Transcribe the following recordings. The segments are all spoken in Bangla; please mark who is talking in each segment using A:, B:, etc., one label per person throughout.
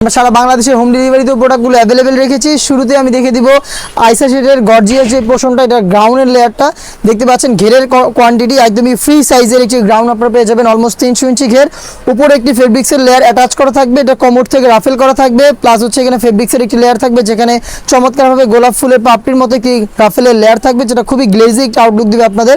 A: আমরা সারা বাংলাদেশের হোম ডেলিভারিতে প্রোডাক্টগুলো অ্যাভেলেবেল রেখেছি। শুরুতে আমি দেখে দিব আইসা শেডের গর্জিয়াস যে পোর্শনটা, এটা গ্রাউন্ডের লেয়ারটা দেখতে পাচ্ছেন। ঘেরের কোয়ান্টিটি একদমই ফ্রি সাইজের একটি গ্রাউন্ড আপনারা পেয়ে যাবেন, অলমোস্ট 300 ইঞ্চি ঘের। উপরে একটি ফেব্রিক্সের লেয়ার অ্যাটাচ করা থাকবে, এটা কমোড থেকে রাফেল করা থাকবে, প্লাস হচ্ছে এখানে ফেব্রিক্সের একটি লেয়ার থাকবে যেখানে চমৎকারভাবে গোলাপ ফুলের পাপড়ির মতো একটি রাফেলের লেয়ার থাকবে, যেটা খুবই গ্লেজি একটা আউটলুক দিবে আপনাদের।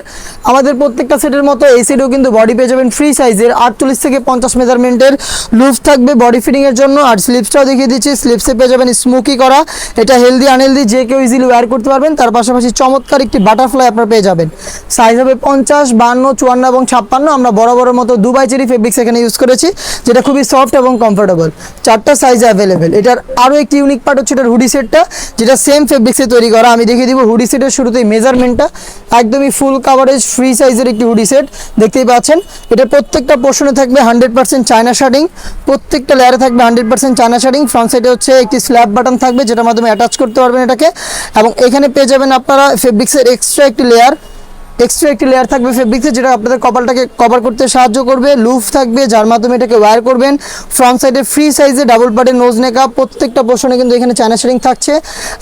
A: আমাদের প্রত্যেকটা সেটের মতো এই সেটেও কিন্তু বডি পেয়ে যাবেন ফ্রি সাইজের 48 থেকে 50 মেজারমেন্টের লুজ থাকবে বডি ফিটিংয়ের জন্য। আর স্লিপসটাও দেখিয়ে দিচ্ছি, স্লিপসে পেয়ে যাবেন স্মোকি করা, এটা হেলদি আনহেলদি যে কেউ ইজিলি ওয়্যার করতে পারবেন। তার পাশাপাশি চমৎকার একটি বাটারফ্লাই আপনারা পেয়ে যাবেন। সাইজ হবে 50, 52, 54 এবং 56। আমরা বরাবরের মতো দুবাই চেরি ফেব্রিক্স এখানে ইউজ করেছি, যেটা খুবই সফট এবং কমফোর্টেবল। 4টা সাইজ অ্যাভেলেবেল। এটার আরও একটি ইউনিক পার্ট হচ্ছে এটার হুডি সেটটা, যেটা সেম ফেব্রিক্সে তৈরি করা। আমি দেখিয়ে দিব হুডি সেটের শুরুতেই মেজারমেন্টটা, একদমই ফুল কাভারেজ ফ্রি সাইজের একটি হুডি সেট দেখতেই পাচ্ছেন। এটা প্রত্যেকটা পোর্শনে থাকবে 100% চায়না শার্টিং, প্রত্যেকটা লেয়ারে থাকবে 100% চায়না শার্টিং। ফ্রন্ট সাইডে হচ্ছে একটি স্ল্যাব বাটন থাকবে, যেটার মাধ্যমে অ্যাটাচ করতে পারবেন এটাকে। এবং এখানে পেয়ে যাবেন আপনারা ফেব্রিক্সের এক্সট্রা একটি লেয়ার থাকবে ফেব্রিক্সের, যেটা আপনাদের কপালটাকে কভার করতে সাহায্য করবে। লুফ থাকবে যার মাধ্যমে এটাকে ওয়্যার করবেন। ফ্রন্ট সাইডে ফ্রি সাইজে ডাবল পার্টের নোজ নেকআপ, প্রত্যেকটা পোর্শনে কিন্তু এখানে চায়না শেডিং থাকছে।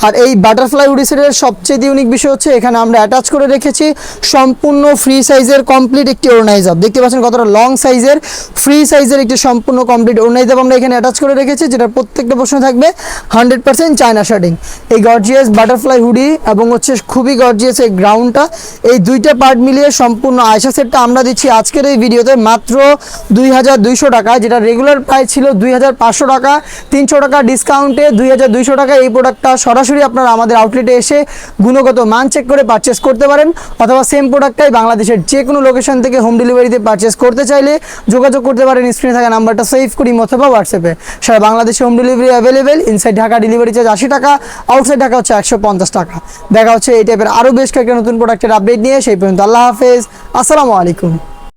A: আর এই বাটারফ্লাই হুডি সেটের সবচেয়ে ইউনিক বিষয় হচ্ছে এখানে আমরা অ্যাটাচ করে রেখেছি সম্পূর্ণ ফ্রি সাইজের কমপ্লিট একটি ওড়নাইজাব। দেখতে পাচ্ছেন কতটা লং সাইজের ফ্রি সাইজের একটি সম্পূর্ণ কমপ্লিট ওড়নাইজাব আমরা এখানে অ্যাটাচ করে রেখেছি, যেটা প্রত্যেকটা পোর্শনে থাকবে 100% চায়না শেডিং। এই গর্জিয়াস বাটারফ্লাই হুডি এবং হচ্ছে খুবই গর্জিয়াস এই গ্রাউন্ডটা, এই দুইটা পার্ট মিলিয়ে সম্পূর্ণ আয়সা সেটটা আমরা দিচ্ছি আজকের এই ভিডিওতে মাত্র 2200 টাকা, যেটা রেগুলার প্রাইস ছিল 2500 টাকা। 300 টাকা ডিসকাউন্টে 2200 টাকা এই প্রোডাক্টটা সরাসরি আপনারা আমাদের আউটলেটে এসে গুণগত মান চেক করে পারচেস করতে পারেন, অথবা সেম প্রোডাক্টটাই বাংলাদেশের যে কোনো লোকেশন থেকে হোম ডেলিভারিতে পারচেস করতে চাইলে যোগাযোগ করতে পারেন স্ক্রিনে থাকা নাম্বারটা সেভ করি অথবা হোয়াটসঅ্যাপে। সারা বাংলাদেশে home delivery available. Inside Dhaka delivery charge 80 টাকা, আউটসাইড ঢাকা হচ্ছে 150 টাকা। দেখা হচ্ছে এই টাইপের আরও বেশ কয়েকটা নতুন প্রোডাক্টের আপডেট নিয়ে। সেই পর্যন্ত আল্লাহ হাফেজ, আসসালামু আলাইকুম।